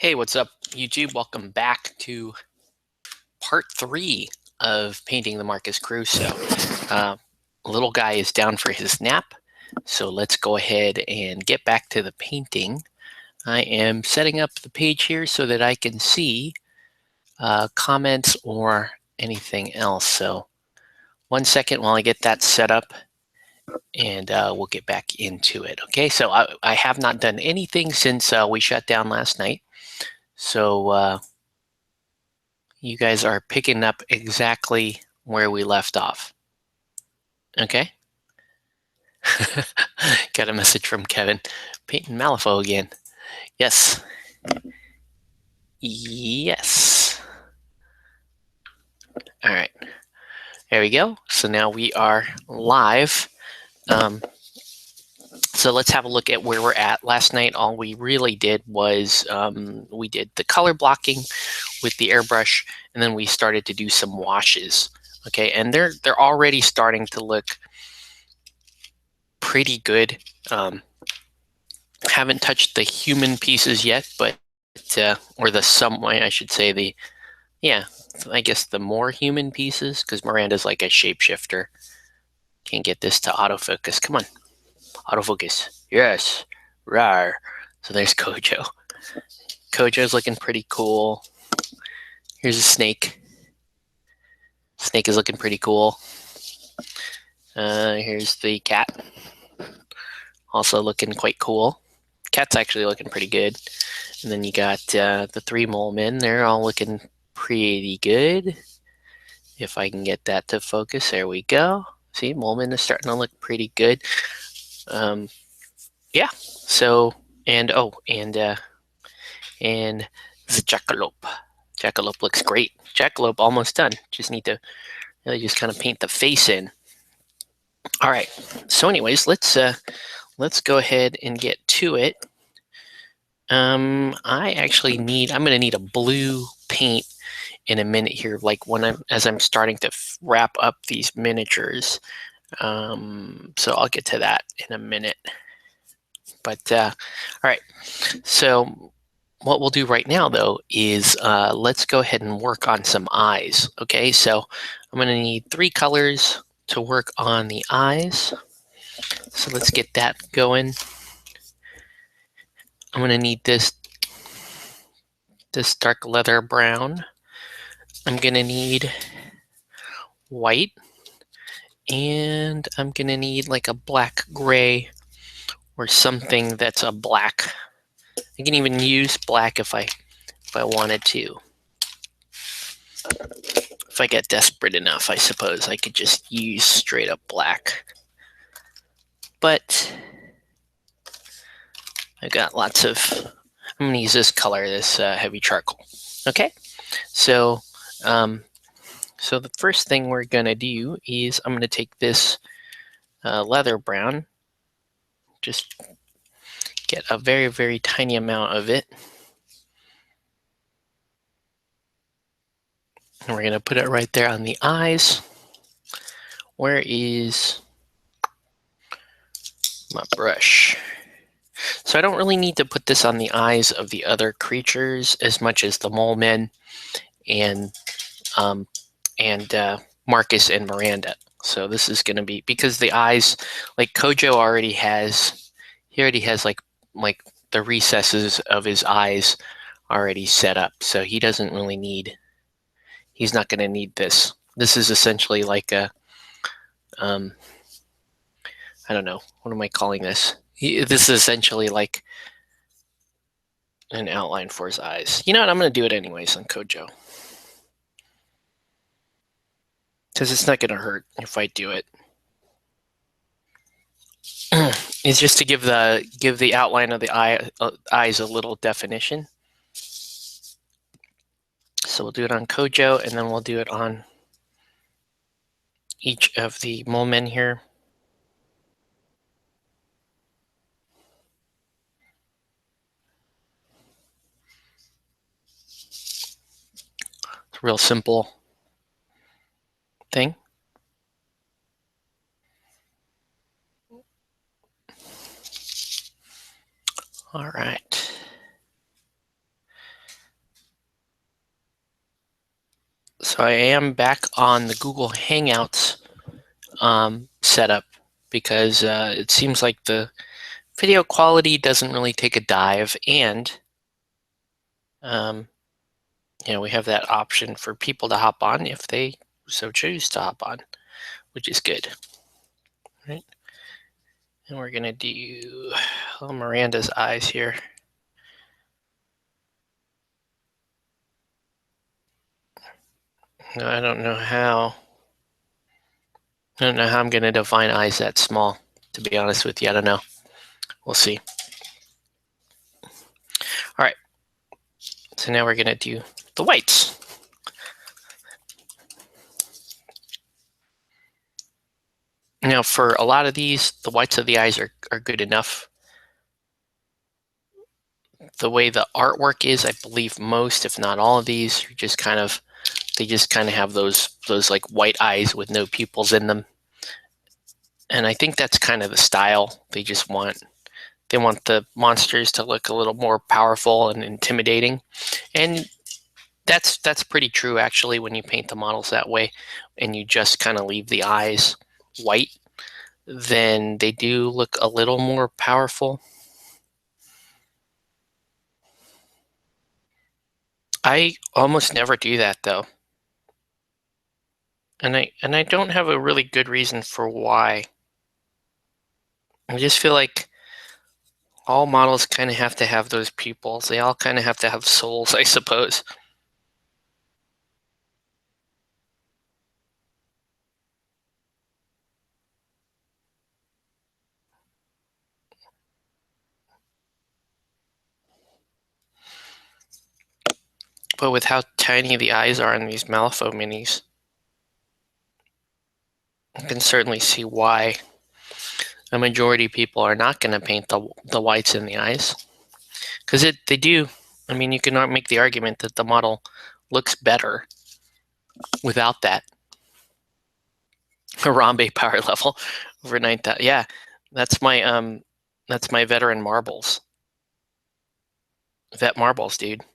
Hey, what's up, YouTube? Welcome back to part 3 of painting the Marcus Crusoe. Little guy is down for his nap, so let's go ahead and get back to the painting. I am setting up the page here so that I can see comments or anything else. So 1 second while I get that set up, and we'll get back into it. Okay, so I have not done anything since we shut down last night. So you guys are picking up exactly where we left off. Okay? Got a message from Kevin. Painting Malifaux again. Yes. Yes. All right. There we go. So now we are live. So let's have a look at where we're at. Last night, all we really did was we did the color blocking with the airbrush, and then we started to do some washes. Okay, and they're already starting to look pretty good. Haven't touched the human pieces yet, but or the some way I should say I guess the more human pieces, because Miranda's like a shapeshifter. Can't get this to autofocus. Come on, autofocus. Yes, rar. So there's Kojo. Kojo's looking pretty cool. Here's a snake. Snake is looking pretty cool. Here's the cat. Also looking quite cool. Cat's actually looking pretty good. And then you got the 3 mole men. They're all looking pretty good. If I can get that to focus, there we go. See, mole men is starting to look pretty good. Yeah. So and the jackalope. Jackalope looks great. Jackalope almost done. Just need to really just kind of paint the face in. All right. So, anyways, let's go ahead and get to it. I'm gonna need a blue paint in a minute here, like as I'm starting to wrap up these miniatures. So I'll get to that in a minute. But all right, so what we'll do right now though is let's go ahead and work on some eyes. Okay, so I'm gonna need 3 colors to work on the eyes. So let's get that going. I'm gonna need this dark leather brown. I'm gonna need white, and I'm gonna need like a black gray or something that's a black. I can even use black if I wanted to. If I get desperate enough, I suppose I could just use straight up black. But I've got lots of, I'm gonna use this color, this heavy charcoal. Okay, so so the first thing we're gonna do is I'm gonna take this leather brown, just get a very, very tiny amount of it. And we're going to put it right there on the eyes. Where is my brush? So I don't really need to put this on the eyes of the other creatures as much as the mole men and Marcus and Miranda. So this is going to be, because the eyes, like Kojo already has, he already has like the recesses of his eyes already set up. So he doesn't really need, he's not going to need this. This is essentially like a, I don't know, what am I calling this? This is essentially like an outline for his eyes. You know what? I'm going to do it anyways on Kojo, because it's not going to hurt if I do it. It's just to give the outline of the eyes a little definition. So we'll do it on Kojo, and then we'll do it on each of the mole men here. It's a real simple thing. All right. So I am back on the Google Hangouts setup because it seems like the video quality doesn't really take a dive, and we have that option for people to hop on if they so choose to hop on, which is good. Right? And we're gonna do Miranda's eyes here. I don't know how. I don't know how I'm gonna define eyes that small. To be honest with you, I don't know. We'll see. All right. So now we're gonna do the whites. Now, for a lot of these, the whites of the eyes are good enough. The way the artwork is, I believe most, if not all of these, are just kind of, they just kind of have those like white eyes with no pupils in them. And I think that's kind of the style. They want the monsters to look a little more powerful and intimidating. And that's pretty true, actually, when you paint the models that way and you just kind of leave the eyes white, then they do look a little more powerful. I almost never do that, though. And I don't have a really good reason for why. I just feel like all models kind of have to have those pupils. They all kind of have to have souls, I suppose. But with how tiny the eyes are in these Malifaux minis, I can certainly see why a majority of people are not going to paint the whites in the eyes. Because they do. I mean, you cannot make the argument that the model looks better without that. Harambe power level over 9,000. Yeah, that's my veteran marbles. Vet marbles, dude.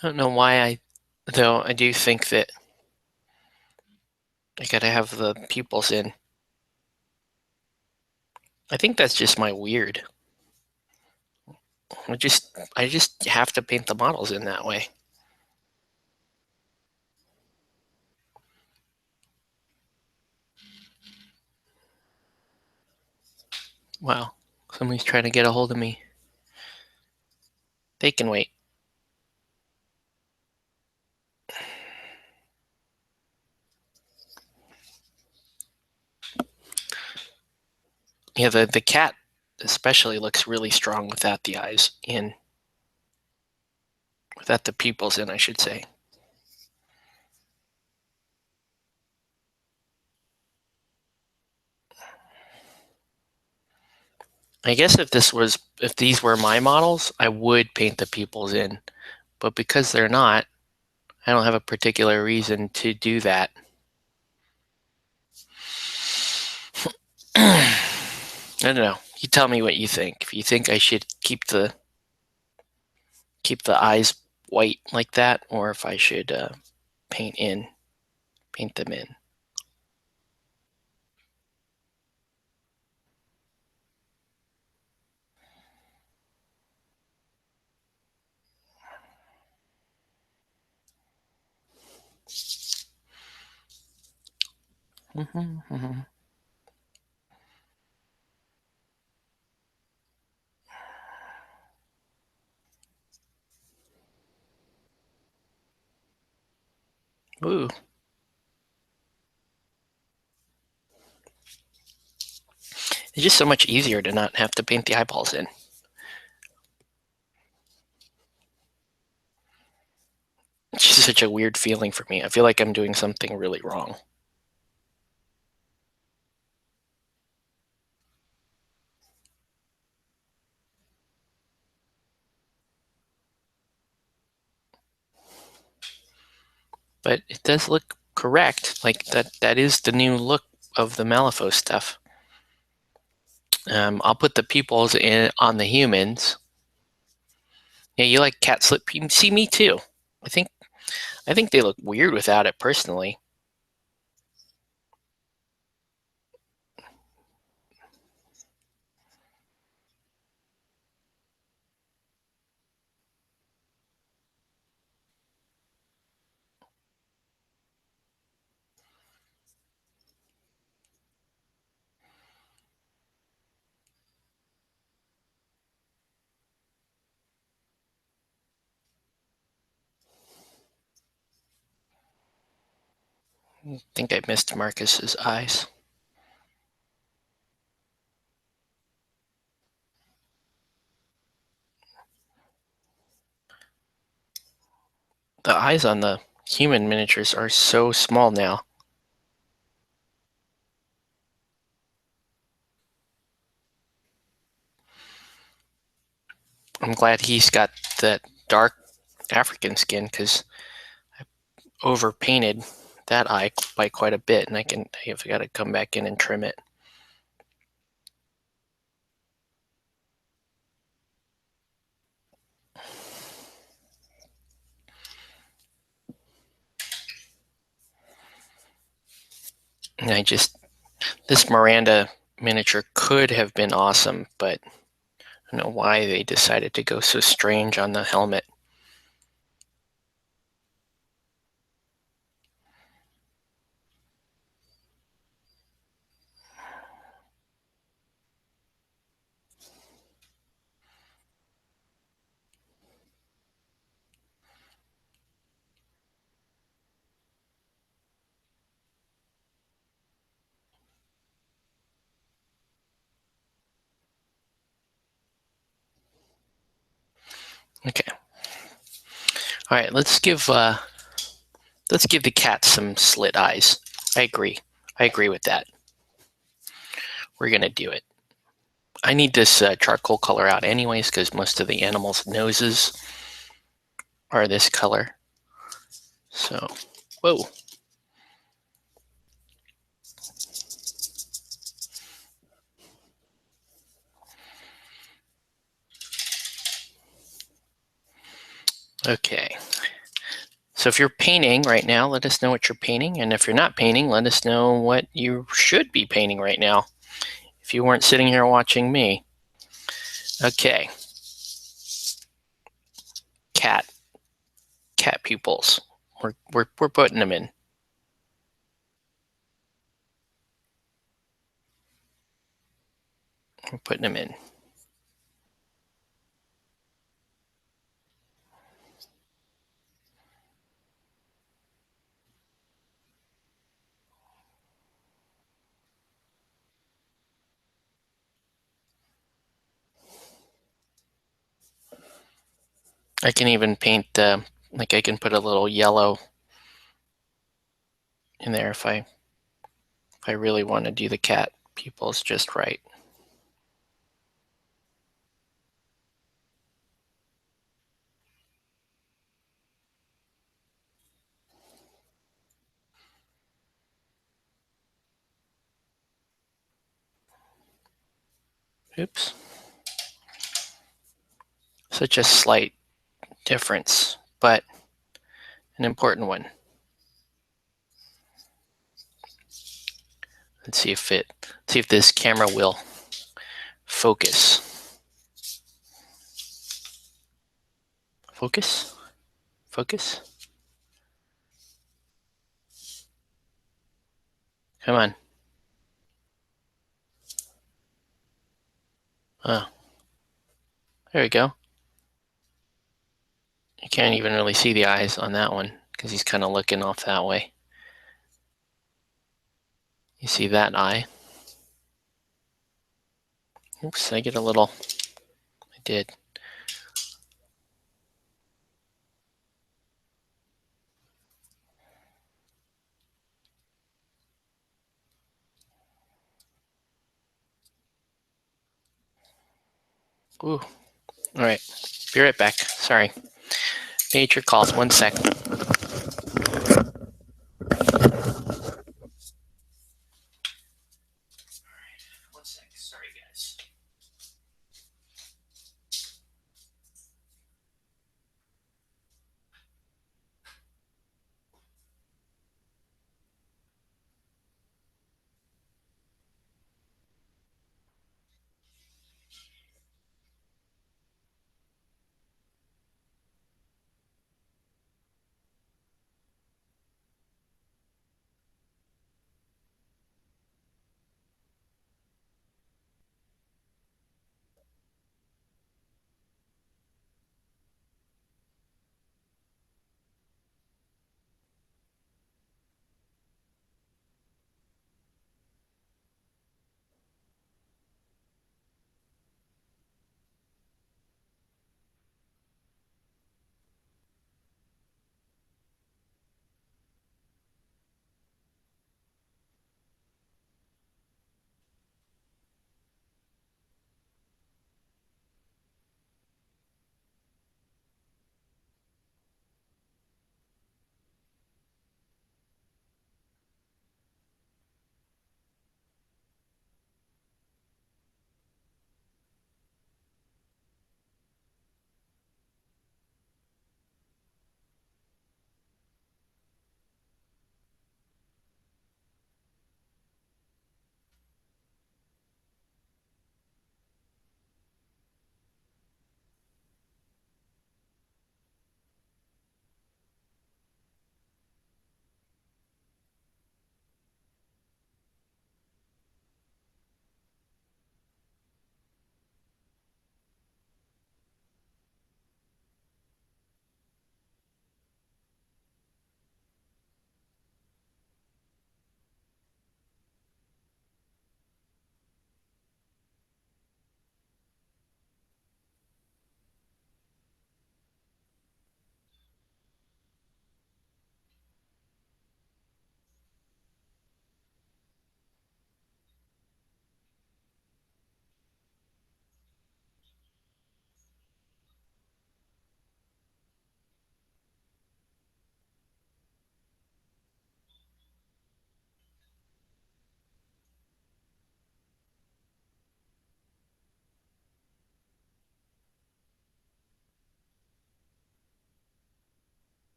I don't know why though I do think that I gotta have the pupils in. I think that's just my weird. I just have to paint the models in that way. Wow, somebody's trying to get a hold of me. They can wait. Yeah, the cat especially looks really strong without the eyes in. Without the pupils in, I should say. I guess if these were my models, I would paint the pupils in. But because they're not, I don't have a particular reason to do that. I don't know. You tell me what you think. If you think I should keep the eyes white like that, or if I should paint them in. Ooh. It's just so much easier to not have to paint the eyeballs in. It's just such a weird feeling for me. I feel like I'm doing something really wrong. But it does look correct. Like that is the new look of the Malifaux stuff. I'll put the pupils in on the humans. Yeah, you like cat slip? See, me too. I think they look weird without it personally. I think I missed Marcus's eyes. The eyes on the human miniatures are so small now. I'm glad he's got that dark African skin because I overpainted that eye by quite a bit, and I've got to come back in and trim it. And this Miranda miniature could have been awesome, but I don't know why they decided to go so strange on the helmet. Okay. All right, let's give the cat some slit eyes. I agree with that. We're gonna do it. I need this charcoal color out anyways because most of the animals' noses are this color. So, whoa. Okay. So if you're painting right now, let us know what you're painting. And if you're not painting, let us know what you should be painting right now if you weren't sitting here watching me. Okay. Cat pupils. We're putting them in. We're putting them in. I can even paint, like I can put a little yellow in there if I really want to do the cat pupils just right. Oops. Such a slight difference, but an important one. Let's see if this camera will focus. Focus? Focus? Come on. Oh. There we go. You can't even really see the eyes on that one because he's kind of looking off that way. You see that eye? Oops, I did. Ooh. All right. Be right back. Sorry. Nature calls. 1 sec.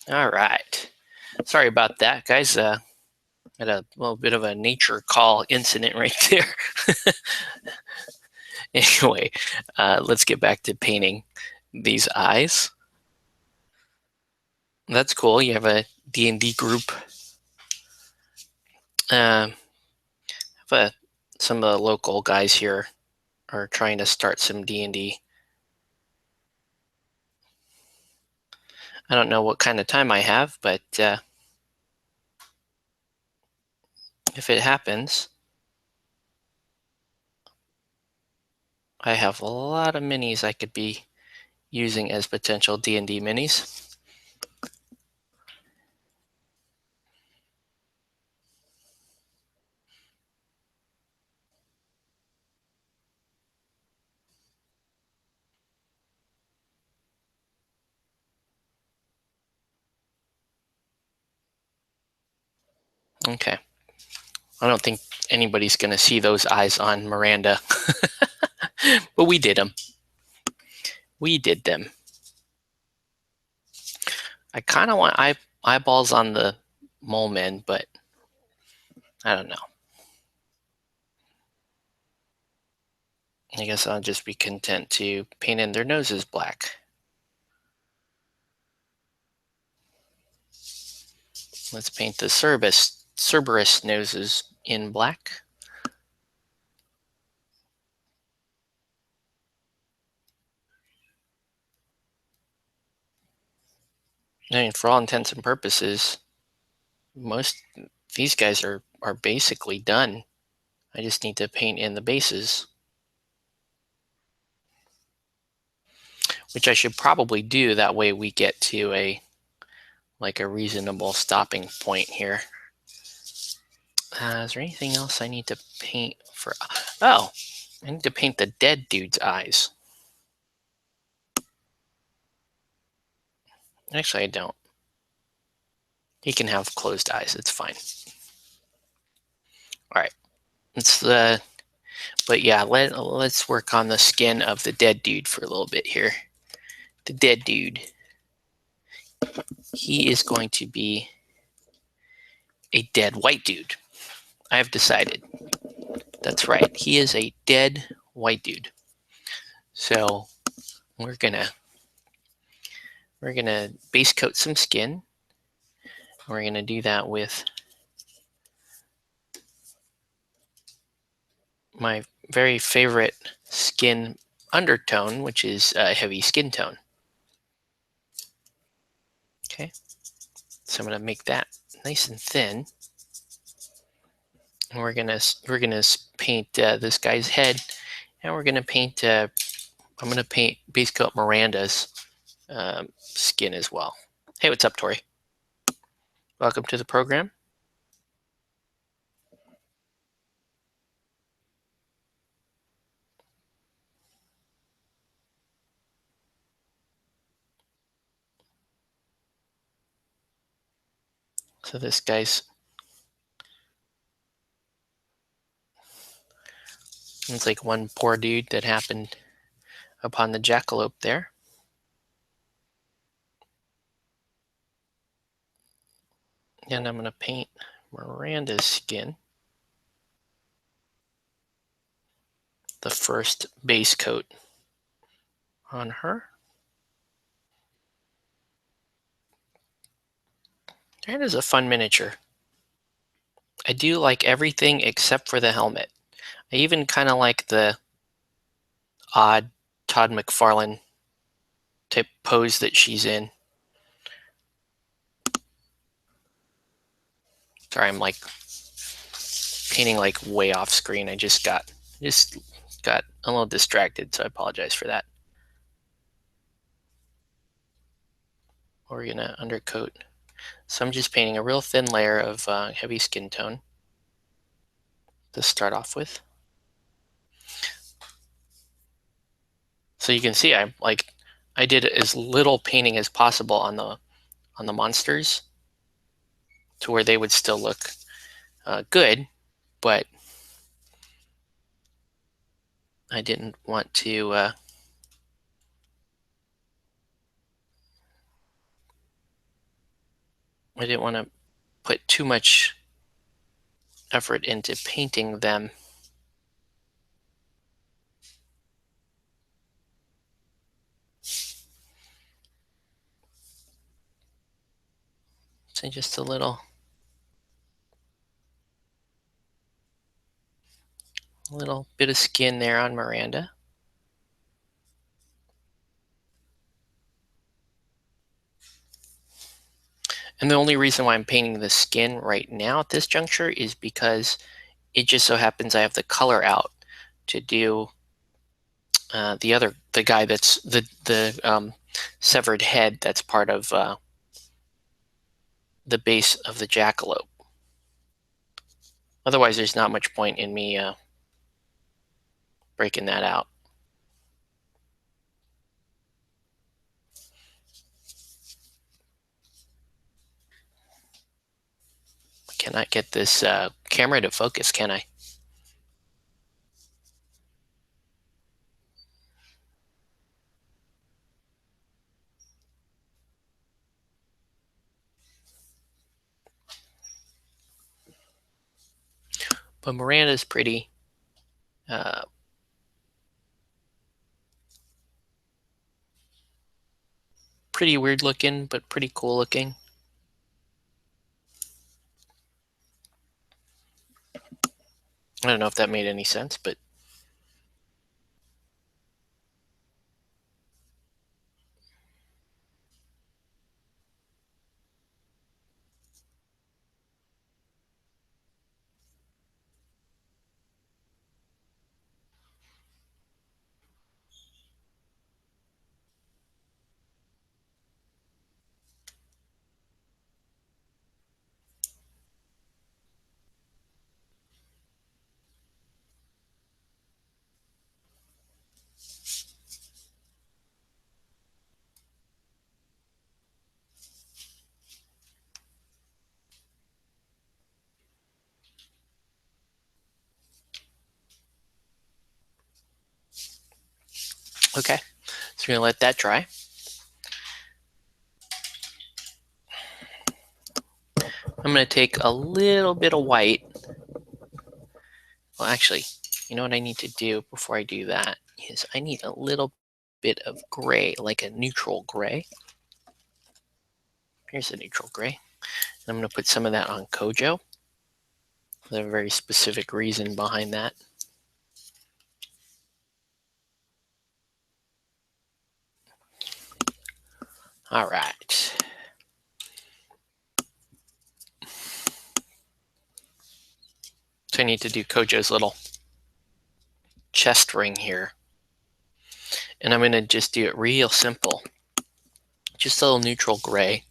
All right. Sorry about that, guys. Had a little bit of a nature call incident right there. Anyway, let's get back to painting these eyes. That's cool. You have a D&D group. Uh, but some of the local guys here are trying to start some D&D. I don't know what kind of time I have, but if it happens, I have a lot of minis I could be using as potential D&D minis. Okay. I don't think anybody's going to see those eyes on Miranda. But we did them. We did them. I kind of want eyeballs on the mole men, but I don't know. I guess I'll just be content to paint in their noses black. Let's paint the Cerberus noses in black. I mean, for all intents and purposes, most these guys are basically done. I just need to paint in the bases, which I should probably do. That way we get to a reasonable stopping point here. Is there anything else I need to paint for? Oh, I need to paint the dead dude's eyes. Actually, I don't. He can have closed eyes. It's fine. All right. But yeah, let's work on the skin of the dead dude for a little bit here. The dead dude. He is going to be a dead white dude. I have decided. That's right. He is a dead white dude. So we're gonna base coat some skin. We're gonna do that with my very favorite skin undertone, which is a heavy skin tone. Okay, so I'm gonna make that nice and thin. And we're gonna paint this guy's head, and we're gonna paint. I'm gonna paint base coat Miranda's skin as well. Hey, what's up, Tori? Welcome to the program. So this guy's it's like one poor dude that happened upon the jackalope there. And I'm gonna paint Miranda's skin. The first base coat on her. That is a fun miniature. I do like everything except for the helmet. I even kind of like the odd Todd McFarlane type pose that she's in. Sorry, I'm painting way off screen. I just got a little distracted, so I apologize for that. We're gonna undercoat. So I'm just painting a real thin layer of heavy skin tone to start off with. So you can see I did as little painting as possible on the monsters to where they would still look good, but I didn't want to I didn't want to put too much effort into painting them. So just a little bit of skin there on Miranda. And the only reason why I'm painting the skin right now at this juncture is because it just so happens I have the color out to do the guy that's the severed head that's part of the base of the jackalope. Otherwise, there's not much point in me breaking that out. I cannot get this camera to focus, can I? But Miranda's pretty pretty weird looking, but pretty cool looking. I don't know if that made any sense, but okay. So we're gonna let that dry. I'm gonna take a little bit of white. Well, actually, you know what I need to do before I do that is I need a little bit of gray, like a neutral gray. Here's a neutral gray. And I'm going to put some of that on Kojo. There's a very specific reason behind that. All right. So I need to do Kojo's little chest ring here. And I'm going to just do it real simple. Just a little neutral gray.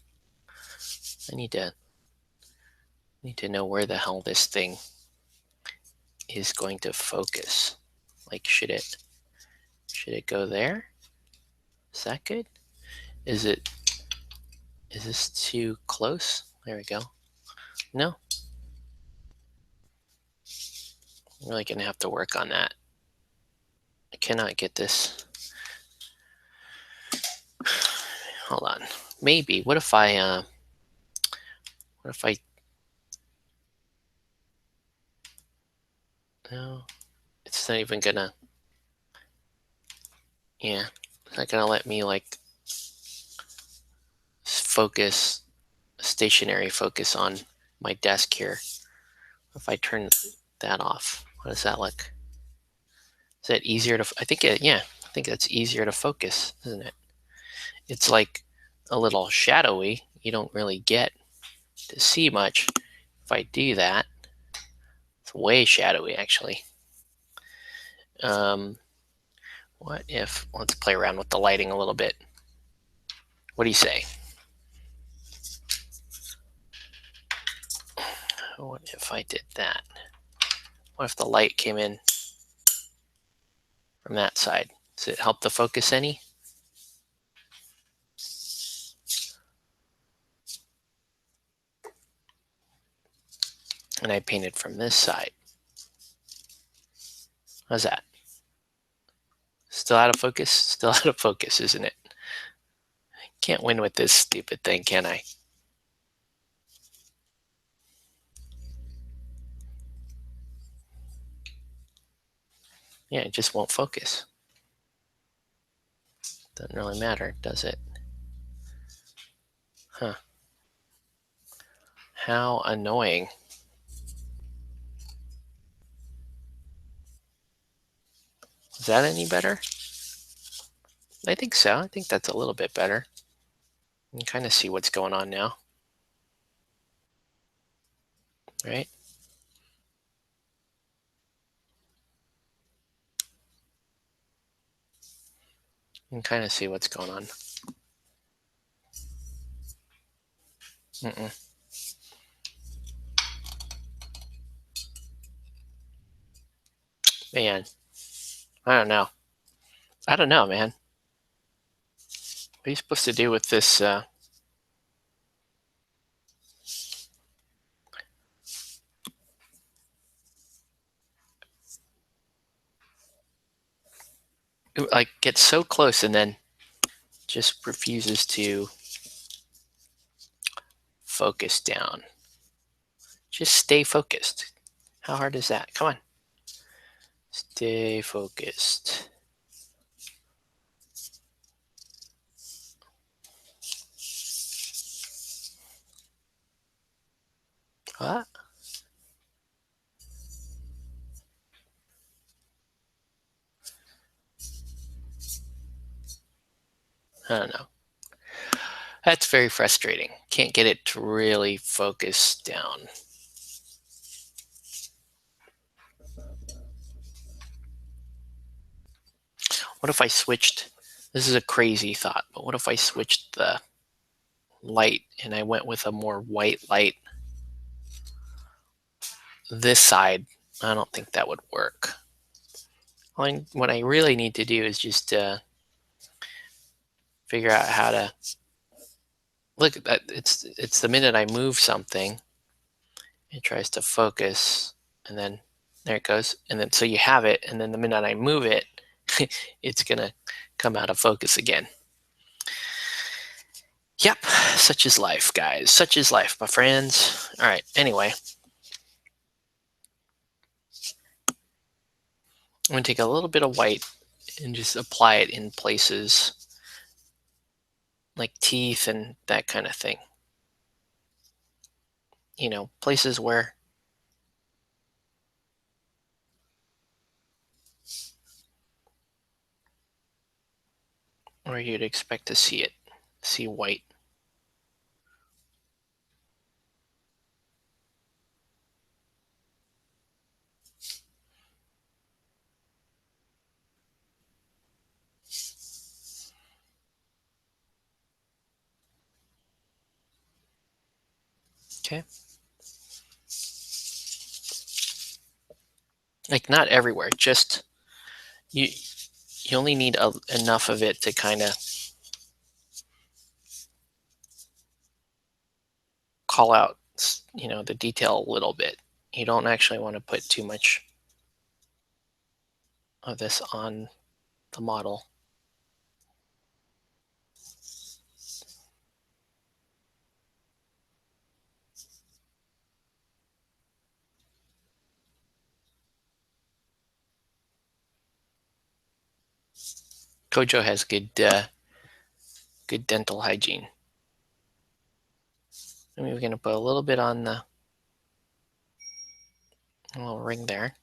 I need to know where the hell this thing is going to focus. Like, should it go there? Is that good? Is this too close? There we go. No. I'm really gonna have to work on that. I cannot get this. Hold on. Maybe. What if I no, it's not even gonna, yeah, it's not gonna let me like focus, stationary focus on my desk here. If I turn that off, what does that look? Is that easier to, I think that's easier to focus, isn't it? It's like a little shadowy. You don't really get to see much. If I do that, it's way shadowy actually. What if, let's play around with the lighting a little bit. What do you say? What if I did that? What if the light came in from that side? Does it help the focus any? And I painted from this side. How's that? Still out of focus? Still out of focus, isn't it? Can't win with this stupid thing, can I? Yeah, it just won't focus. Doesn't really matter, does it? Huh. How annoying. Is that any better? I think so. I think that's a little bit better. You can kind of see what's going on now, right? You can kind of see what's going on. Mm-mm. Man, I don't know. I don't know, man. What are you supposed to do with this? It, like, gets so close and then just refuses to focus down. Just stay focused. How hard is that? Come on. Stay focused. What? I don't know. That's very frustrating. Can't get it to really focus down. What if I switched? This is a crazy thought, but what if I switched the light and I went with a more white light this side? I don't think that would work. What I really need to do is just figure out how to look at that. It's the minute I move something, it tries to focus, and then there it goes, and then so you have it, and then the minute I move it, it's gonna come out of focus again. Yep, such is life, guys. Such is life, my friends. All right. Anyway, I'm gonna take a little bit of white and just apply it in places like teeth and that kind of thing. You know, places where you'd expect to see white. Okay. Like not everywhere, just you you only need enough of it to kind of call out, the detail a little bit. You don't actually want to put too much of this on the model. Kojo has good dental hygiene. And we're going to put a little bit on the little ring there.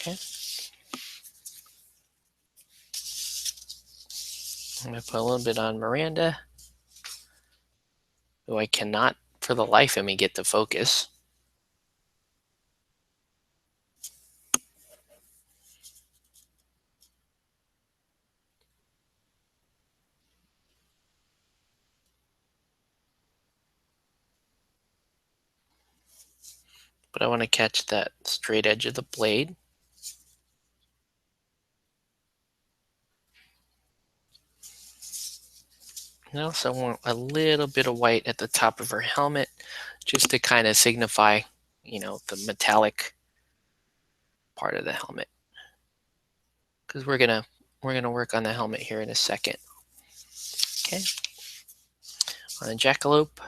Okay. I'm going to put a little bit on Miranda, who I cannot for the life of me get to focus. But I want to catch that straight edge of the blade. And I also want a little bit of white at the top of her helmet, just to kind of signify the metallic part of the helmet, because we're gonna work on the helmet here in a second. Okay, on the jackalope,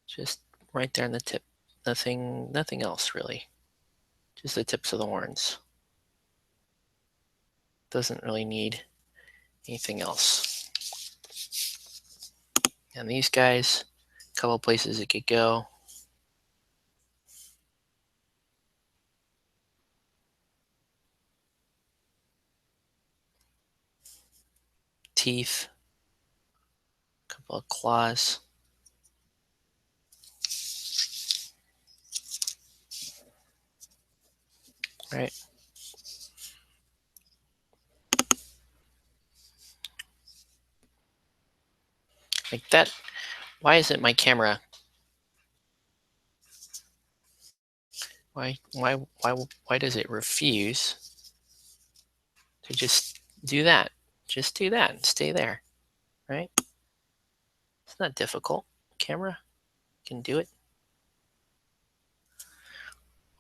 just right there on the tip. Nothing else really. Just the tips of the horns. Doesn't really need anything else. And these guys, a couple places it could go. Teeth, a couple of claws. Right. Like that. Why isn't my camera? Why does it refuse to just do that? Just do that and stay there, right? It's not difficult. Camera can do it.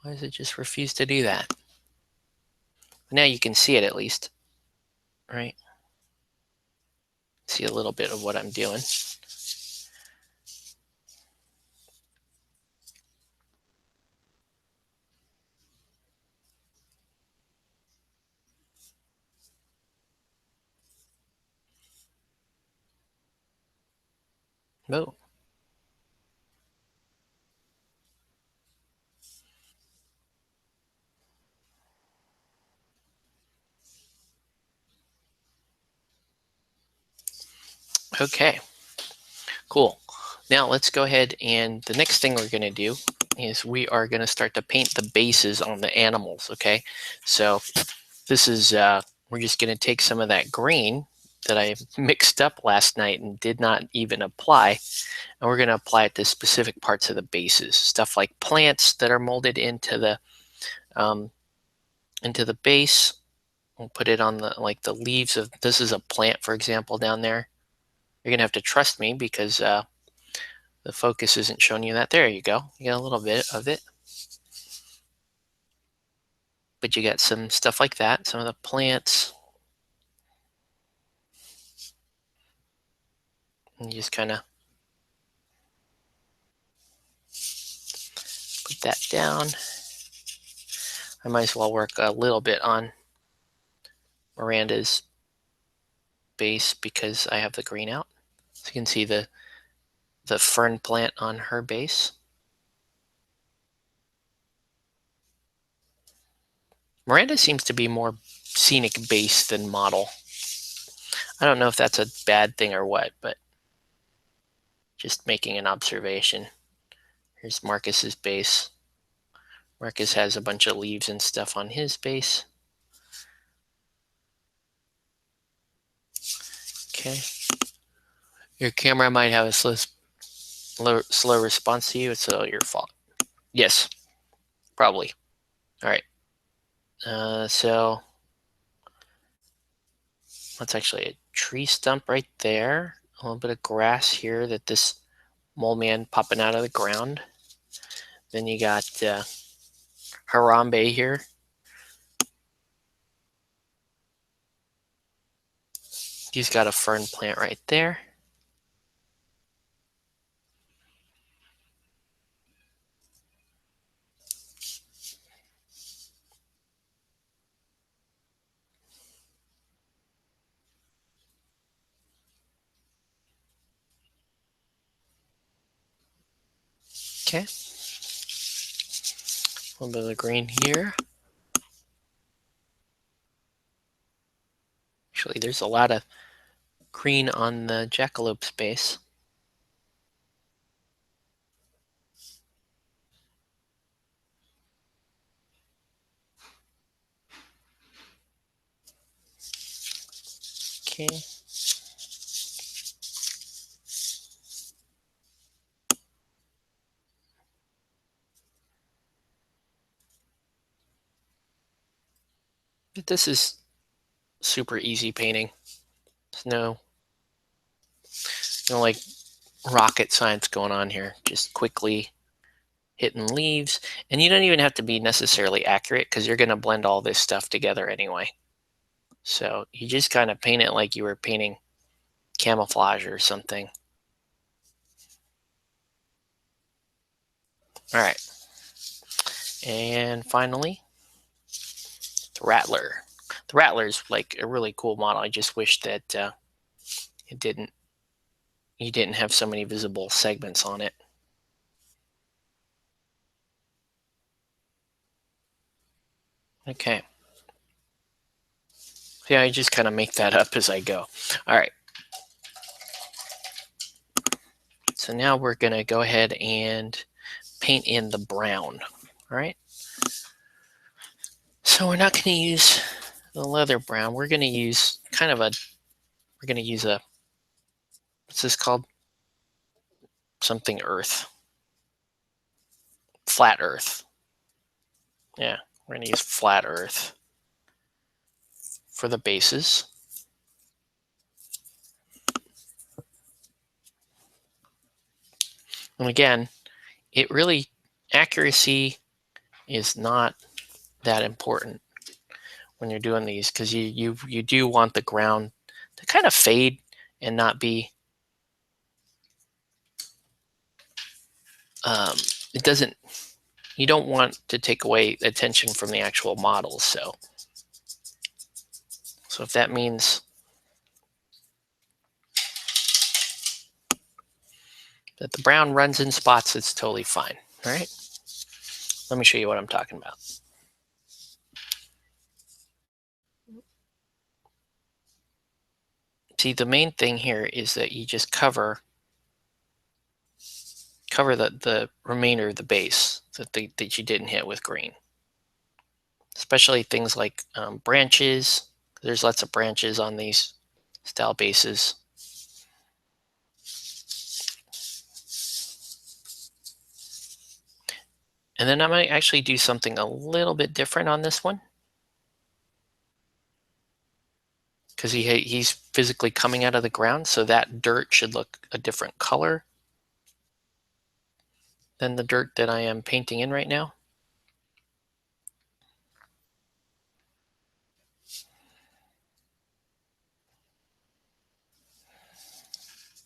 Why does it just refuse to do that? Now you can see it at least, right? See a little bit of what I'm doing. No. Okay, cool. Now let's go ahead, and the next thing we're going to do is we are going to start to paint the bases on the animals, okay? So this is, we're just going to take some of that green that I mixed up last night and did not even apply, and we're going to apply it to specific parts of the bases, stuff like plants that are molded um, into the base. We'll put it on the leaves of, this is a plant, for example, down there. You're gonna have to trust me because the focus isn't showing you that. There you go. You got a little bit of it, but you got some stuff like that. Some of the plants, and you just kind of put that down. I might as well work a little bit on Miranda's base because I have the green out. So you can see the fern plant on her base. Miranda seems to be more scenic base than model. I don't know if that's a bad thing or what, but just making an observation. Here's Marcus's base. Marcus has a bunch of leaves and stuff on his base. Okay. Your camera might have a slow response to you. It's all your fault. Yes, probably. All right. So that's actually a tree stump right there. A little bit of grass here that this mole man popping out of the ground. Then you got Harambe here. He's got a fern plant right there. Okay. A little bit of the green here. Actually, there's a lot of green on the jackalope space. Okay. But this is super easy painting. There's no like rocket science going on here. Just quickly hidden leaves, and you don't even have to be necessarily accurate because you're going to blend all this stuff together anyway. So you just kind of paint it like you were painting camouflage or something. All right. And finally, the Rattler. The Rattler is like a really cool model. I just wish that you didn't have so many visible segments on it. Okay. Yeah, I just kind of make that up as I go. All right. So now we're going to go ahead and paint in the brown. All right. So we're not going to use the leather brown. We're going to use what's this called? Something earth. Flat earth. Yeah, we're going to use flat earth for the bases. And again, accuracy is not that important when you're doing these, because you do want the ground to kind of fade and not be you don't want to take away attention from the actual models. So if that means that the brown runs in spots, it's totally fine. All right, let me show you what I'm talking about. See, the main thing here is that you just cover the remainder of the base that you didn't hit with green, especially things like branches. There's lots of branches on these style bases. And then I might actually do something a little bit different on this one, because he's physically coming out of the ground, so that dirt should look a different color than the dirt that I am painting in right now.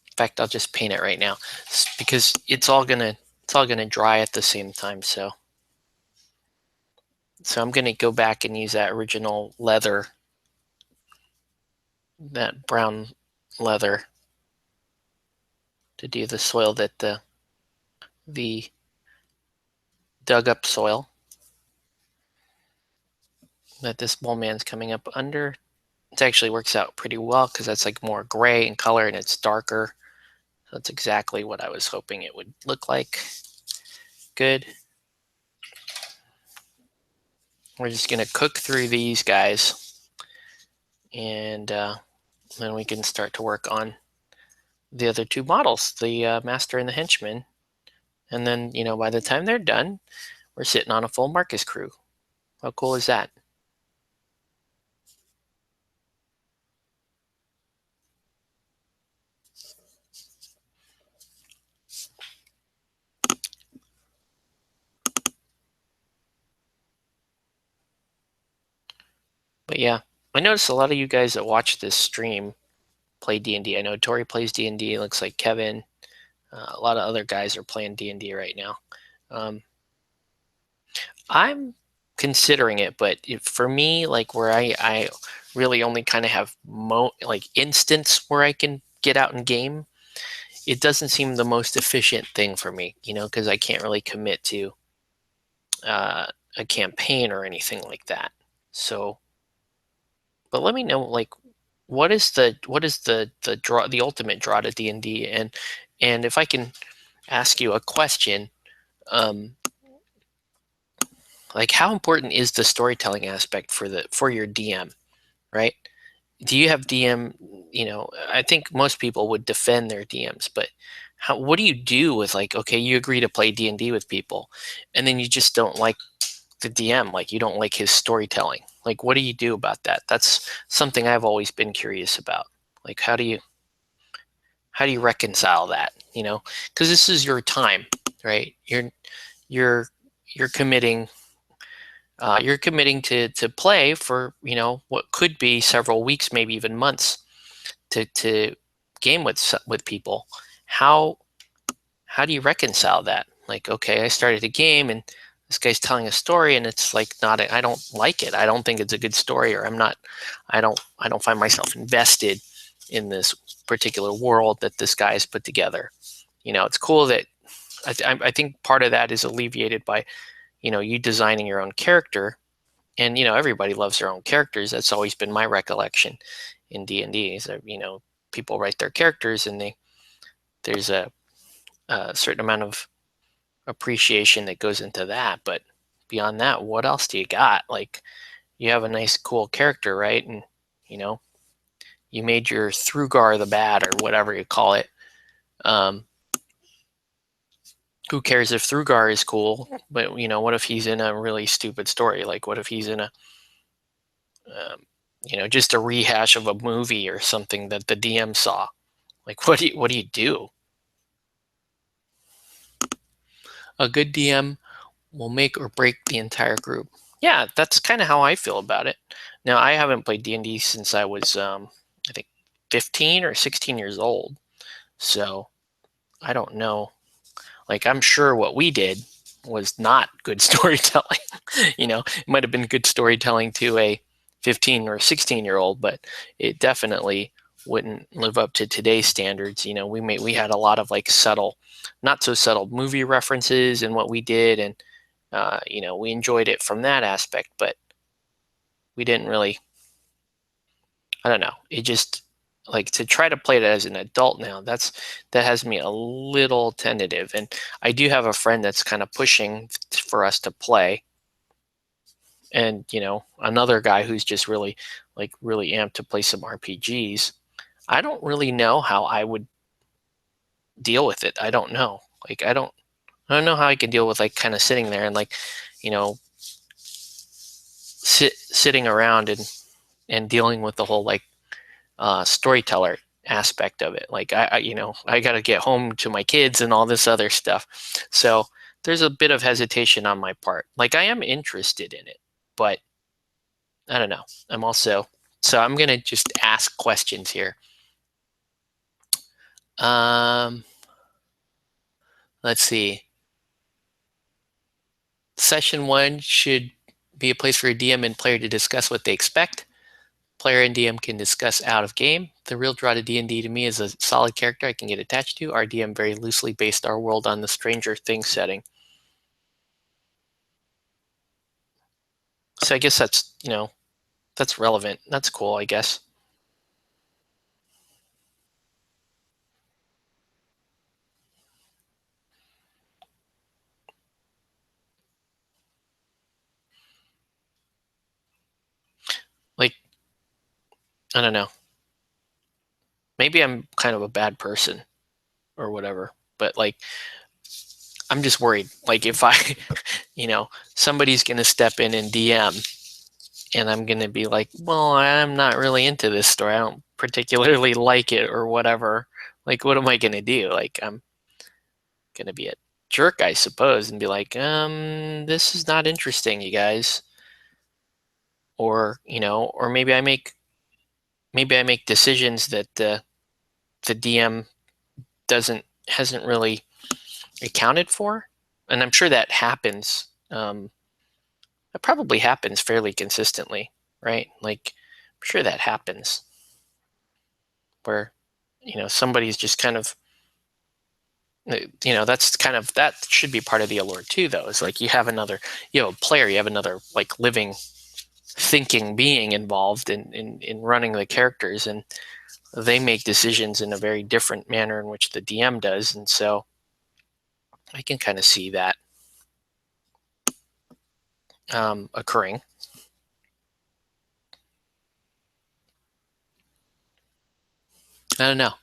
In fact, I'll just paint it right now because it's all gonna dry at the same time. So I'm gonna go back and use that original leather, that brown leather, to do the soil that the dug up soil that this mole man's coming up under. It actually works out pretty well because that's like more gray in color and it's darker. So that's exactly what I was hoping it would look like. Good. We're just going to cook through these guys, and then we can start to work on the other two models, the Master and the Henchman. And then, by the time they're done, we're sitting on a full Marcus crew. How cool is that? But yeah, I noticed a lot of you guys that watch this stream play D&D. I know Tori plays D&D. It looks like Kevin. A lot of other guys are playing D&D right now. I'm considering it, but for me, like where I really only kind of have instance where I can get out and game, it doesn't seem the most efficient thing for me, because I can't really commit to a campaign or anything like that. So, but let me know, like, what is the draw, the ultimate draw to D&D, and if I can ask you a question, like how important is the storytelling aspect for your DM, right? Do you have DM? I think most people would defend their DMs, but what do you do with, like, okay, you agree to play D&D with people, and then you just don't like the DM, like you don't like his storytelling. Like, what do you do about that? That's something I've always been curious about. Like, how do you reconcile that? Because this is your time, right? you're you're committing to play for what could be several weeks, maybe even months, to game with people. How how do you reconcile that? Like, okay, I started a game and this guy's telling a story and it's like not I don't like it. I don't think it's a good story, or I don't find myself invested in this particular world that this guy has put together. It's cool that I think part of that is alleviated by you designing your own character, and everybody loves their own characters. That's always been my recollection in D&D, is that people write their characters, and there's a certain amount of appreciation that goes into that. But beyond that, what else do you got? Like, you have a nice cool character, right? And you know you made your Thrugar the Bad, or whatever you call it. um who cares if Thrugar is cool? But what if he's in a really stupid story? Like, what if he's in a um, just a rehash of a movie or something that the DM saw? Like, what do you do? A good DM will make or break the entire group. Yeah, that's kind of how I feel about it. Now, I haven't played D&D since I was, I think, 15 or 16 years old. So I don't know. Like, I'm sure what we did was not good storytelling. It might have been good storytelling to a 15 or 16-year-old, but it definitely wouldn't live up to today's standards. We had a lot of like subtle, not so subtle movie references in what we did, and we enjoyed it from that aspect, but we didn't really. I don't know. It just, like, to try to play it as an adult now. That has me a little tentative, and I do have a friend that's kind of pushing for us to play, and another guy who's just really, like, really amped to play some RPGs. I don't really know how I would deal with it. I don't know. Like, I don't know how I can deal with, like, kind of sitting there and, like, you know sitting around and dealing with the whole, like, storyteller aspect of it. Like, I got to get home to my kids and all this other stuff. So there's a bit of hesitation on my part. Like, I am interested in it, but I don't know. I'm going to just ask questions here. Let's see. Session 1 should be a place for a DM and player to discuss what they expect. Player and DM can discuss out of game. The real draw to D&D to me is a solid character I can get attached to. Our DM very loosely based our world on the Stranger Things setting. So I guess that's relevant. That's cool, I guess. Like, I don't know. Maybe I'm kind of a bad person or whatever, but, like, I'm just worried. Like, if I, somebody's going to step in and DM, and I'm going to be like, well, I'm not really into this story. I don't particularly like it or whatever. Like, what am I going to do? Like, I'm going to be a jerk, I suppose, and be like, this is not interesting, you guys. Or maybe I make decisions that the DM hasn't really accounted for, and I'm sure that happens. It probably happens fairly consistently, right? Like, I'm sure that happens where somebody's just kind of that should be part of the allure too, though. It's like you have a player, you have another, like, living, thinking being involved in running the characters, and they make decisions in a very different manner in which the DM does, and so I can kind of see that occurring. I don't know.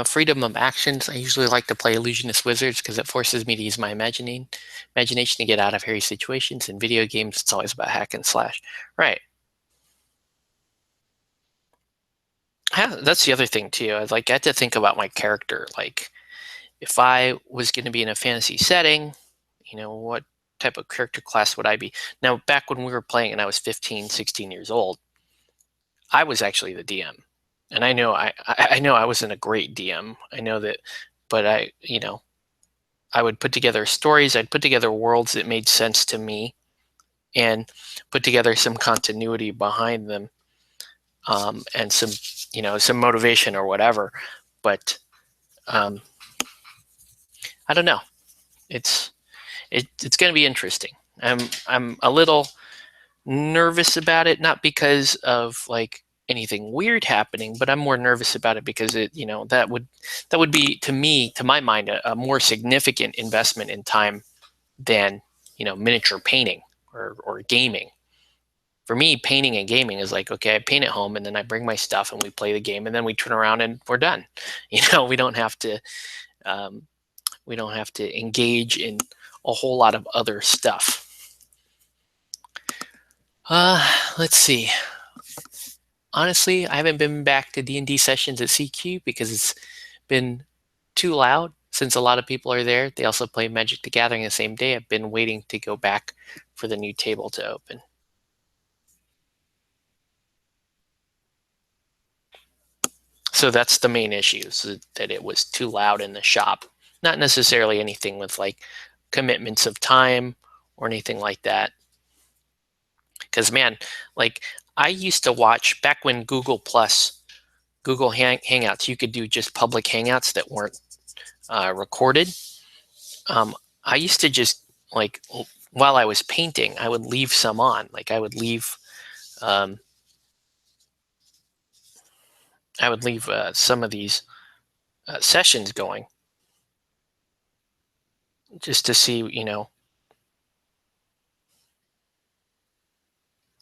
Freedom of actions. I usually like to play illusionist wizards because it forces me to use my imagination to get out of hairy situations. In video games, it's always about hack and slash. Right. That's the other thing too. I had to think about my character. Like, if I was going to be in a fantasy setting, what type of character class would I be? Now, back when we were playing and I was 15, 16 years old, I was actually the DM. And I know I know I wasn't a great DM. I know that, but I would put together stories, I'd put together worlds that made sense to me and put together some continuity behind them, and some motivation or whatever. But um, I don't know. It's it's going to be interesting. I'm a little nervous about it, not because of like anything weird happening, but I'm more nervous about it because that would be, to me, to my mind, a more significant investment in time than miniature painting or gaming. For me, painting and gaming is like, okay, I paint at home and then I bring my stuff and we play the game and then we turn around and we're done. We don't have to um, engage in a whole lot of other stuff. Let's see. Honestly, I haven't been back to D&D sessions at CQ because it's been too loud since a lot of people are there. They also play Magic the Gathering the same day. I've been waiting to go back for the new table to open. So that's the main issue, is that it was too loud in the shop. Not necessarily anything with like commitments of time or anything like that. Because man, like I used to watch back when Google Hangouts, you could do just public hangouts that weren't recorded. I used to just like while I was painting, I would leave some on. Like um, I would leave some of these sessions going just to see,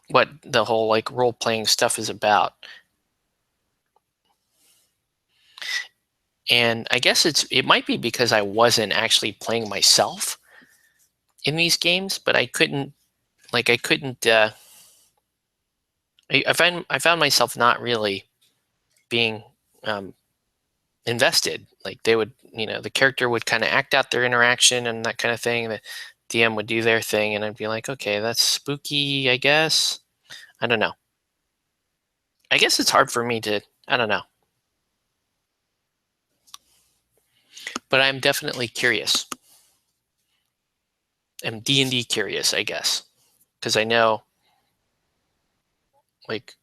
what the whole like role playing stuff is about. And I guess it might be because I wasn't actually playing myself in these games, but I couldn't I couldn't I found myself not really being um, invested. Like they would, the character would kind of act out their interaction and that kind of thing. The DM would do their thing, and I'd be like, okay, that's spooky, I guess. I don't know. I guess it's hard for me to, I don't know. But I'm definitely curious. I'm D&D curious, I guess. Because I know, like,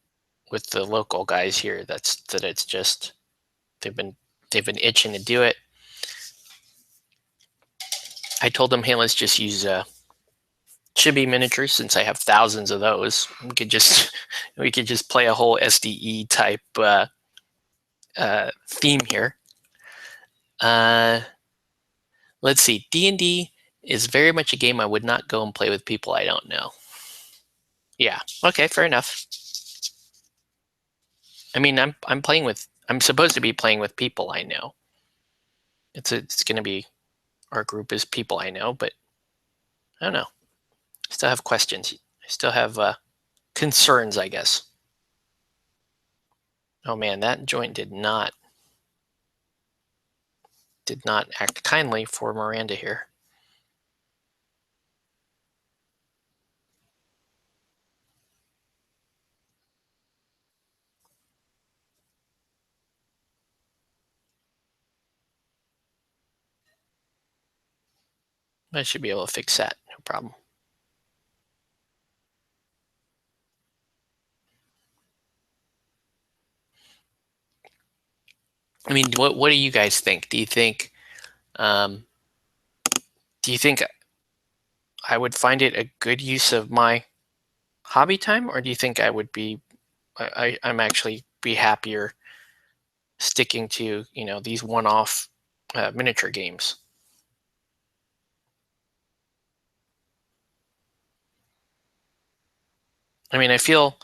with the local guys here, that it's just, they've been itching to do it. I told them, hey, let's just use chibi miniatures since I have thousands of those. We could just play a whole SDE type theme here. Let's see. D&D is very much a game I would not go and play with people I don't know. Yeah. Okay. Fair enough. I mean, I'm supposed to be playing with people I know. It's going to be, our group is people I know, but I don't know. I still have questions. I still have concerns, I guess. Oh man, that joint did not act kindly for Miranda here. I should be able to fix that, no problem. I mean, what do you guys think? Do you think I would find it a good use of my hobby time, or do you think I would be I'm actually be happier sticking to these one-off miniature games? I mean, I feel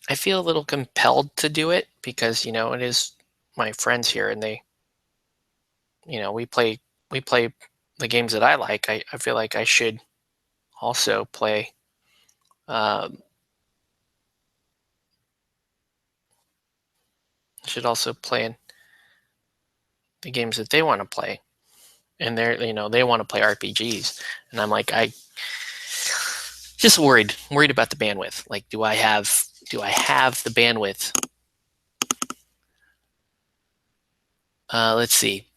a little compelled to do it because it is my friends here, and they we play the games that I like. I feel like I should also play um, should also play in the games that they want to play. and they want to play RPGs, and I'm like, I just worried about the bandwidth. Like, do I have the bandwidth? Let's see.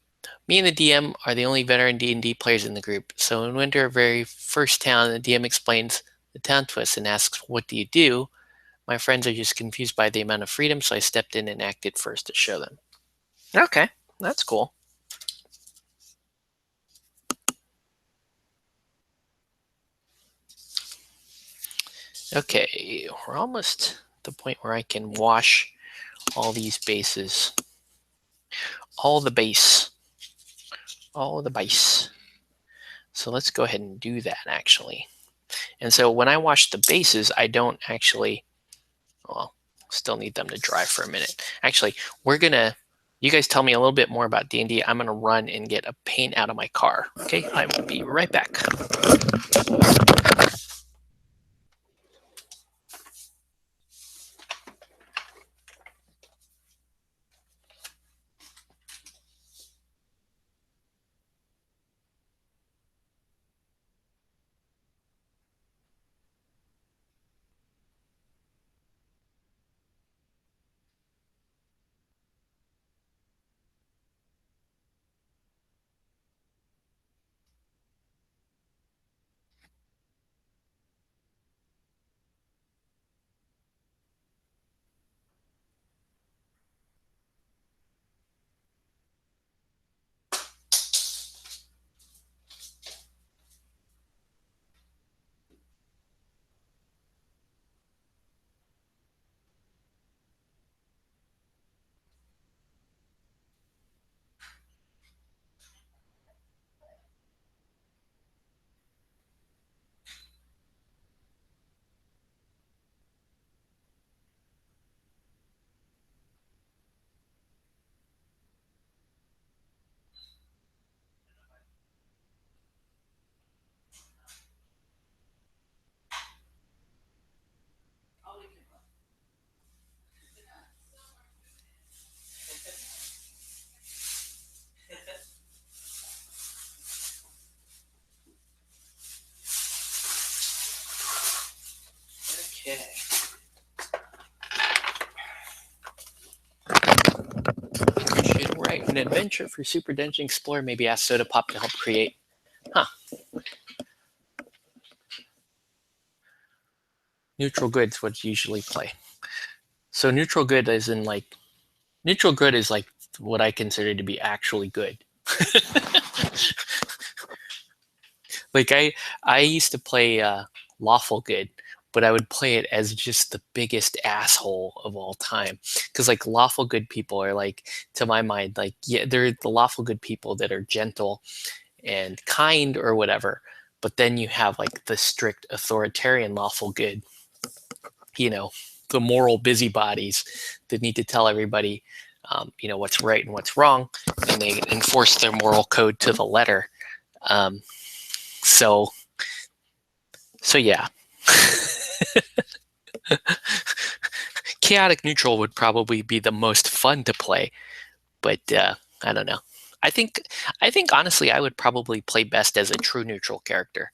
Me and the DM are the only veteran D&D players in the group. So when we went to our very first town, the DM explains the town twist and asks, "What do you do?" My friends are just confused by the amount of freedom, so I stepped in and acted first to show them. Okay, that's cool. Okay, we're almost at the point where I can wash all these bases. All the base. So let's go ahead and do that, actually. And so when I wash the bases, I don't actually, well, still need them to dry for a minute. Actually, you guys tell me a little bit more about D&D. I'm going to run and get a paint out of my car. Okay, I will be right back. Okay. Should write an adventure for Super Dungeon Explorer. Maybe ask Soda Pop to help create. Huh. Neutral Good's what you usually play. So neutral good is like what I consider to be actually good. Like I used to play Lawful Good, but I would play it as just the biggest asshole of all time. Because like lawful good people are like, to my mind, like, yeah, they're the lawful good people that are gentle and kind or whatever. But then you have like the strict authoritarian lawful good, the moral busybodies that need to tell everybody, what's right and what's wrong, and they enforce their moral code to the letter. So yeah. Chaotic neutral would probably be the most fun to play, but I don't know. I think honestly, I would probably play best as a true neutral character.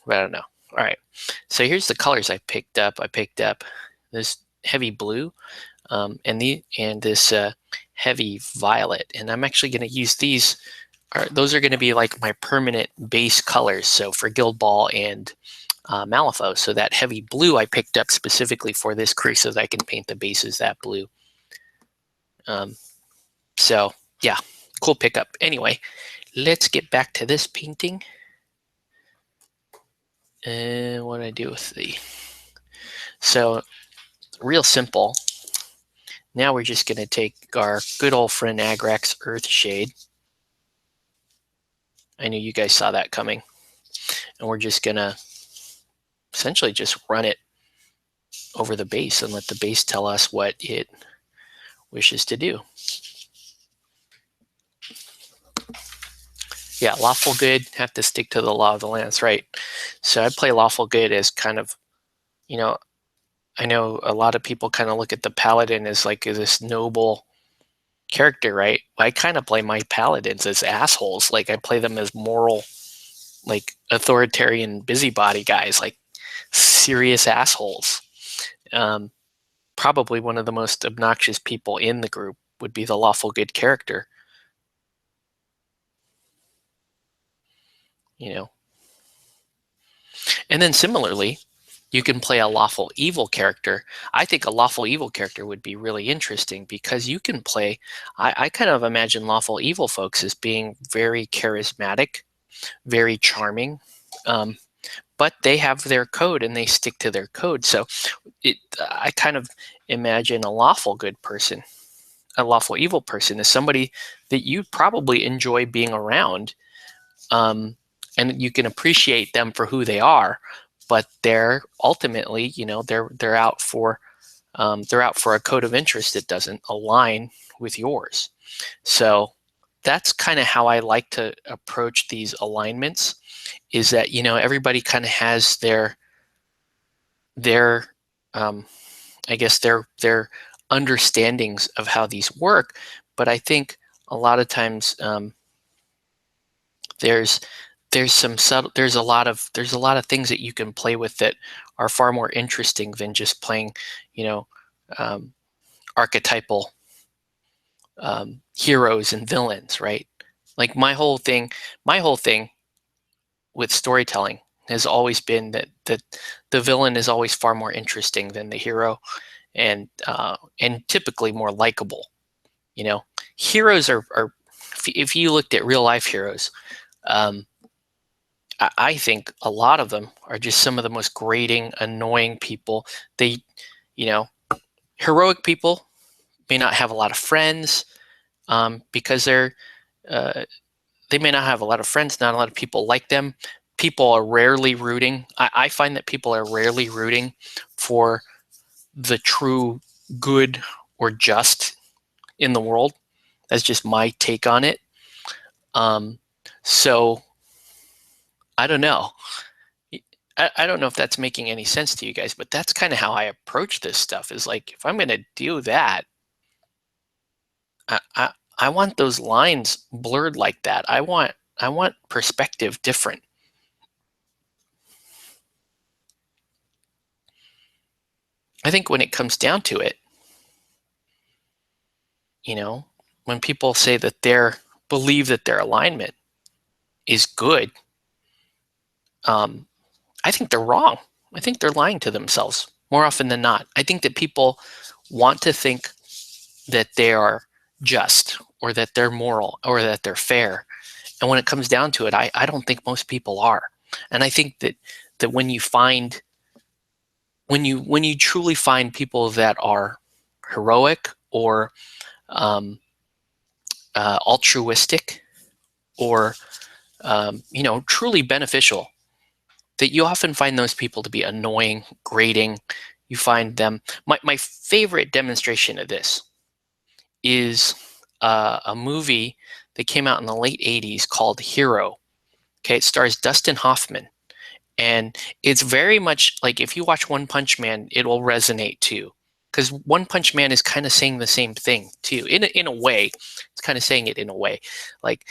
But I don't know. All right. So here's the colors I picked up. I picked up this heavy blue, and this heavy violet, and I'm actually going to use these. Those are going to be like my permanent base colors. So for Guild Ball and Malifaux. So that heavy blue I picked up specifically for this crew so that I can paint the bases that blue. So yeah, cool pickup. Anyway, let's get back to this painting. And what do I do with the... So real simple. Now we're just going to take our good old friend Agrax Earthshade. I knew you guys saw that coming. And we're just going to essentially just run it over the base and let the base tell us what it wishes to do. Yeah, lawful good, have to stick to the law of the land, right? So I play lawful good as kind of, I know a lot of people kind of look at the paladin as like this noble, character, right? I kind of play my paladins as assholes. Like I play them as moral, like authoritarian busybody guys, like serious assholes. Um, Probably one of the most obnoxious people in the group would be the lawful good character. You know, and then similarly, you can play a lawful evil character. I think a lawful evil character would be really interesting because you can play. I kind of imagine lawful evil folks as being very charismatic, very charming, um, but they have their code and they stick to their code. So I kind of imagine a lawful good person, a lawful evil person, as somebody that you probably enjoy being around, and you can appreciate them for who they are. But they're ultimately, they're out for a code of interest that doesn't align with yours. So that's kind of how I like to approach these alignments. Is that everybody kind of has their I guess their understandings of how these work, but I think a lot of times there's some subtle there's a lot of things that you can play with that are far more interesting than just playing um, archetypal heroes and villains, right? Like my whole thing with storytelling has always been that the villain is always far more interesting than the hero, and typically more likable. Heroes are if you looked at real life heroes, I think a lot of them are just some of the most grating, annoying people. They, heroic people may not have a lot of friends, because they may not have a lot of friends. Not a lot of people like them. People are rarely rooting. I find that people are rarely rooting for the true good or just in the world. That's just my take on it. So I don't know. I don't know if that's making any sense to you guys, but that's kind of how I approach this stuff. Is like, if I'm going to do that, I want those lines blurred like that. I want perspective different. I think when it comes down to it, when people say that believe that their alignment is good, I think they're wrong. I think they're lying to themselves more often than not. I think that people want to think that they are just, or that they're moral, or that they're fair. And when it comes down to it, I don't think most people are. And I think that when you truly find people that are heroic, or altruistic, or truly beneficial, that you often find those people to be annoying, grating. You find them. My favorite demonstration of this is a movie that came out in the late 80s called Hero. Okay, it stars Dustin Hoffman. And it's very much like, if you watch One Punch Man, it will resonate too. Because One Punch Man is kind of saying the same thing too. In a way, it's kind of saying it in a way. Like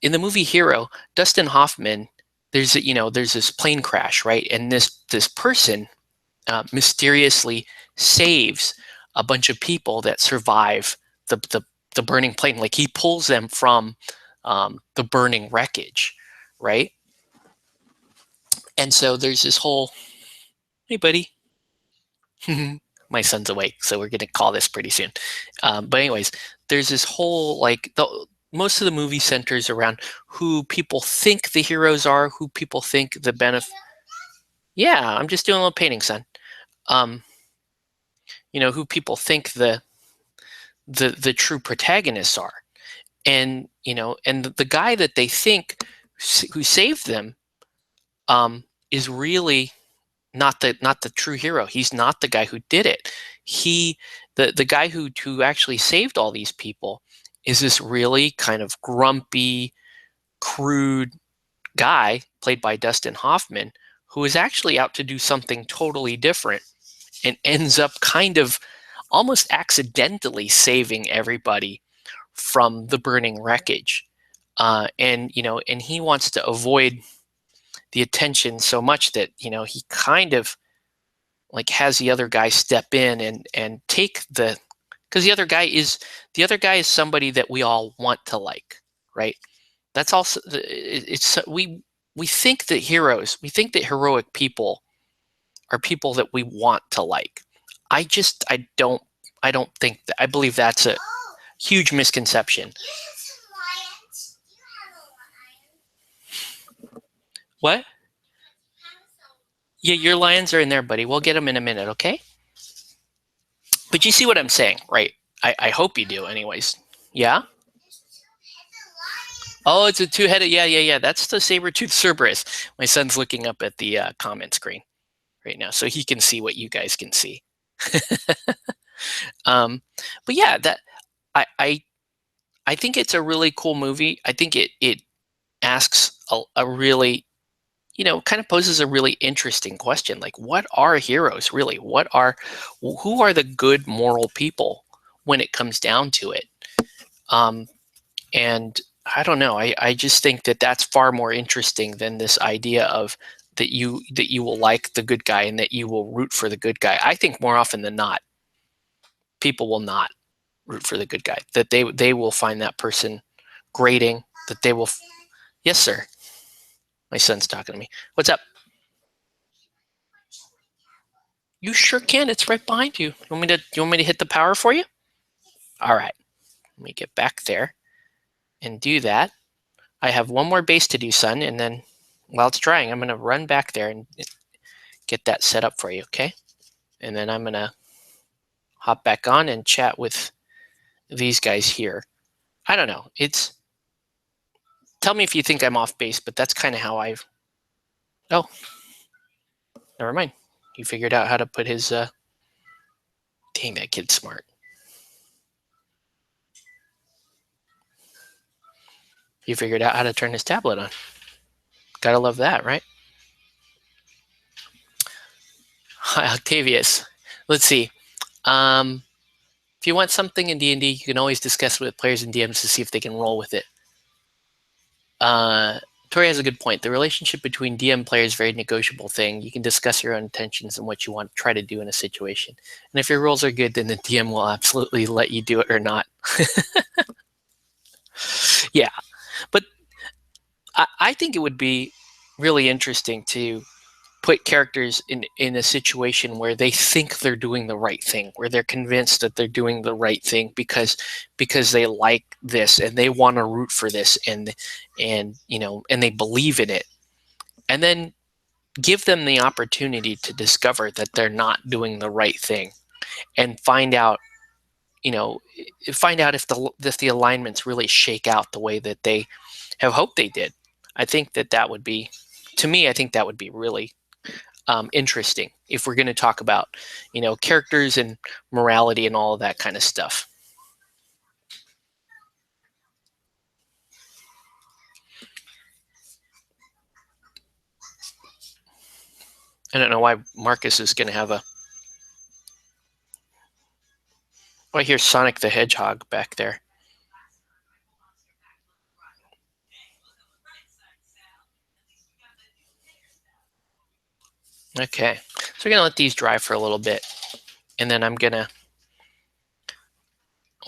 in the movie Hero, Dustin Hoffman, there's this plane crash, right? And this person mysteriously saves a bunch of people that survive the burning plane. Like he pulls them from the burning wreckage, right? And so there's this whole, hey buddy, my son's awake, so we're gonna call this pretty soon. But anyways, there's this whole, like, most of the movie centers around who people think the heroes are, who people think the benefit. Yeah, I'm just doing a little painting, son. Who people think the true protagonists are, and and the guy that they think who saved them is really not the true hero. He's not the guy who did it. The guy who actually saved all these people is this really kind of grumpy, crude guy played by Dustin Hoffman, who is actually out to do something totally different, and ends up kind of almost accidentally saving everybody from the burning wreckage. And he wants to avoid the attention so much that he kind of like has the other guy step in and take the, because the other guy is somebody that we all want to like, right? That's also it's we think that heroic people are people that we want to like. I don't think that. I believe that's a huge misconception. What? Yeah, your lions are in there, buddy. We'll get them in a minute, okay? But you see what I'm saying, right? I hope you do, anyways. Yeah? Oh, it's a two-headed. Yeah. That's the saber-toothed Cerberus. My son's looking up at the comment screen right now, so he can see what you guys can see. But yeah, that I think it's a really cool movie. I think it asks a really, kind of poses a really interesting question. Like, what are heroes really? Who are the good moral people when it comes down to it? And I don't know. I just think that that's far more interesting than this idea of that you will like the good guy and that you will root for the good guy. I think more often than not, people will not root for the good guy. That they will find that person grating. That they will. Yes, sir. My son's talking to me. What's up? You sure can. It's right behind you. You want me to hit the power for you? All right. Let me get back there and do that. I have one more base to do, son, and then while it's drying, I'm going to run back there and get that set up for you, okay? And then I'm going to hop back on and chat with these guys here. I don't know. Tell me if you think I'm off base, but that's kind of how I've... Oh, never mind. He figured out how to put his... Dang, that kid's smart. He figured out how to turn his tablet on. Gotta love that, right? Hi, Octavius. Let's see. If you want something in D&D, you can always discuss it with players and DMs to see if they can roll with it. Tori has a good point. The relationship between DM and player is a very negotiable thing. You can discuss your own intentions and what you want to try to do in a situation. And if your rolls are good, then the DM will absolutely let you do it or not. Yeah. But I think it would be really interesting to put characters in a situation where they think they're doing the right thing, where they're convinced that they're doing the right thing because they like this and they want to root for this and they believe in it, and then give them the opportunity to discover that they're not doing the right thing and find out if the alignments really shake out the way that they have hoped they did. I think that would be, to me, I think that would be really interesting if we're going to talk about characters and morality and all of that kind of stuff. I don't know why Marcus is going to have a... Oh, I hear Sonic the Hedgehog back there. Okay, so we're going to let these dry for a little bit, and then we're going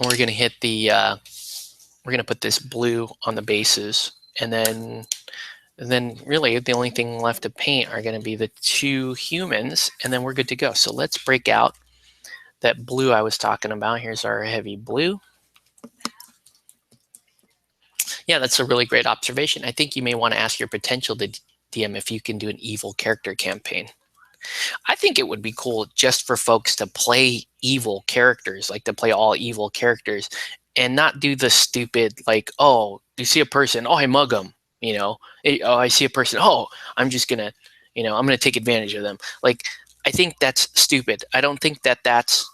to hit the we're going to put this blue on the bases, and then really the only thing left to paint are going to be the two humans, and then we're good to go. So let's break out that blue I was talking about. Here's our heavy blue. Yeah, that's a really great observation. I think you may want to ask your potential DM if you can do an evil character campaign. I think it would be cool just for folks to play evil characters, like to play all evil characters and not do the stupid, like, oh, you see a person, oh, I mug them, oh, I see a person, oh, I'm just going to, I'm going to take advantage of them. Like, I think that's stupid. I don't think that's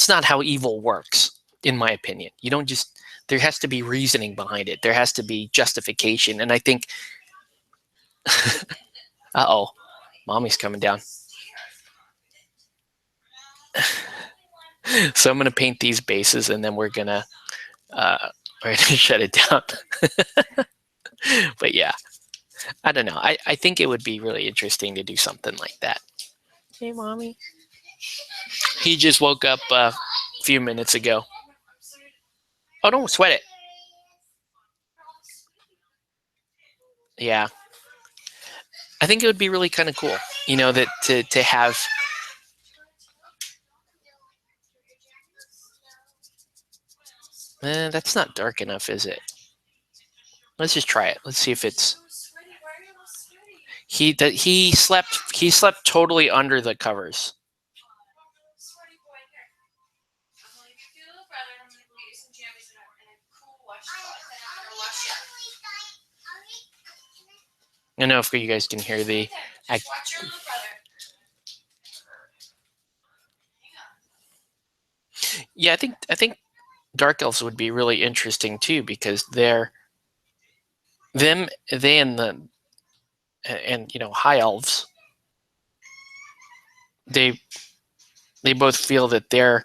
not how evil works, in my opinion. You don't just, there has to be reasoning behind it. There has to be justification. And I think, uh-oh, mommy's coming down. So I'm going to paint these bases, and then we're going to Or to shut it down. But yeah, I don't know. I think it would be really interesting to do something like that. Hey, mommy. He just woke up a few minutes ago. Oh, don't sweat it. Yeah. I think it would be really kind of cool, that to have. That's not dark enough, is it? Let's just try it. Let's see if it's. He slept totally under the covers. I don't know if you guys can hear the. Yeah, I think dark elves would be really interesting too, because they and high elves, they both feel that they're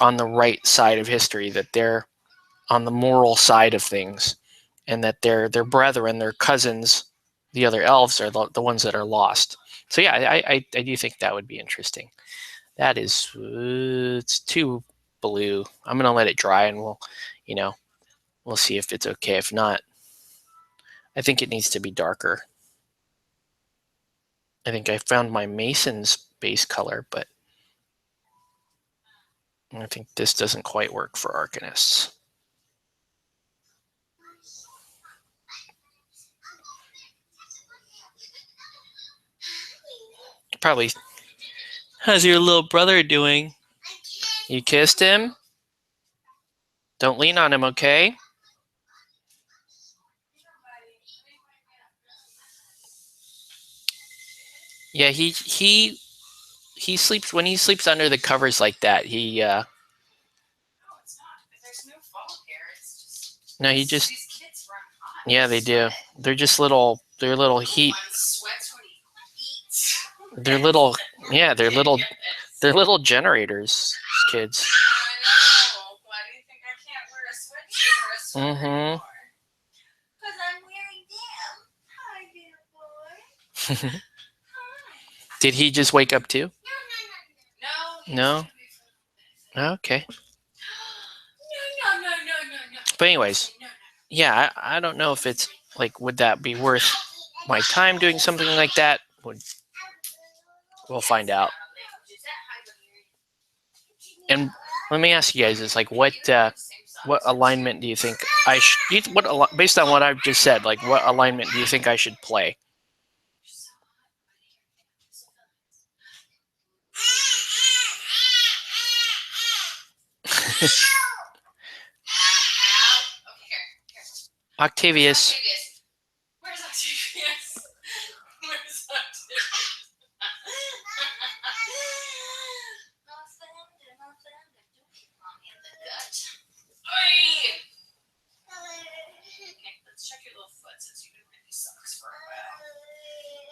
on the right side of history, that they're on the moral side of things, and that their brethren, their cousins, the other elves, are the ones that are lost. So yeah, I do think that would be interesting. That is, it's too blue. I'm gonna let it dry, and we'll see if it's okay. If not, I think it needs to be darker. I think I found my Mason's base color, but I think this doesn't quite work for Arcanists. Probably. How's your little brother doing? You kissed him? Don't lean on him, okay? Yeah, he sleeps when he sleeps under the covers like that. No, he just. Yeah, they do. They're just little. They're little heat. They're little. Yeah, they're little. They're little generators, kids. Mm-hmm. Did he just wake up too? No. Okay. But anyways, yeah, I don't know if it's like, would that be worth my time doing something like that? We'll find out. And let me ask you guys this: like, what alignment do you think I should? Based on what I've just said, like, what alignment do you think I should play? Octavius. Where's Octavius? Where's Octavius? Let's check your little foot since you've been wearing these socks for a while.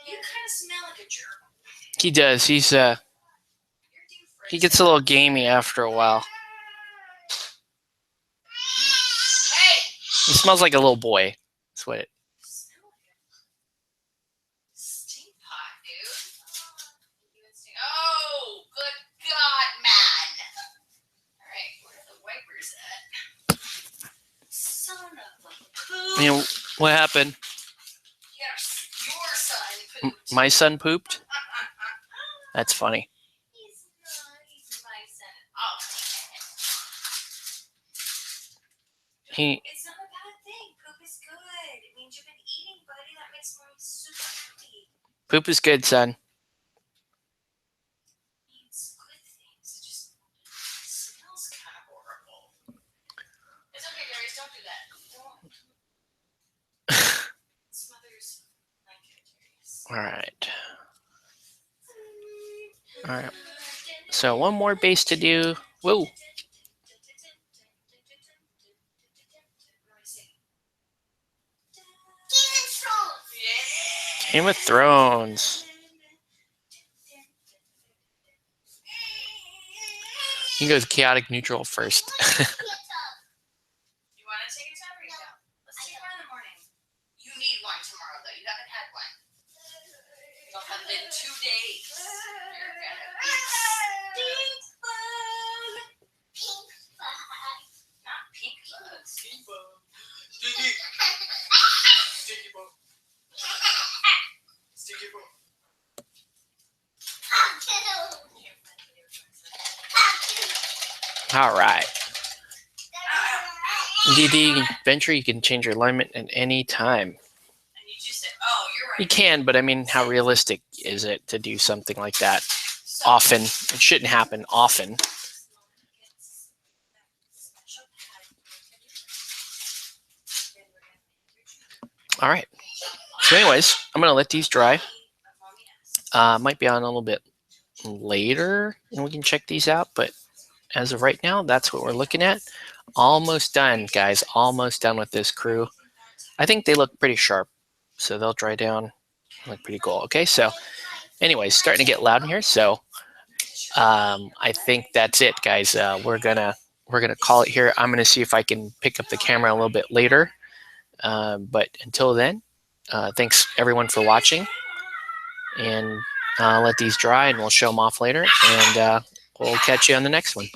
You kind of smell like a jerk. He does. He gets a little gamey after a while. He smells like a little boy. That's what it. Stink pot, dude. Oh, good God, man. All right, where are the wipers at? Son of a poop. What happened? Yes, your son pooped. My son pooped? That's funny. He's my son. Oh. It's not a bad thing. Poop is good. It means you've been eating, buddy. That makes me super happy. Poop is good, son. It means good things. It just smells kind of horrible. It's okay, Darius. Don't do that. Smothers blanket, Darius. All right. All right. So one more base to do. Whoa. Game of Thrones. You can go with chaotic neutral first. All right. DD Venture, you can change your alignment at any time. You can, but I mean, how realistic is it to do something like that often? It shouldn't happen often. All right. So anyways, I'm going to let these dry. Might be on a little bit later and we can check these out, but as of right now, that's what we're looking at. Almost done, guys. Almost done with this crew. I think they look pretty sharp, so they'll dry down. Look pretty cool. Okay, so anyways, starting to get loud in here. So I think that's it, guys. We're gonna call it here. I'm gonna see if I can pick up the camera a little bit later. But until then, thanks everyone for watching, and let these dry, and we'll show them off later, and we'll catch you on the next one.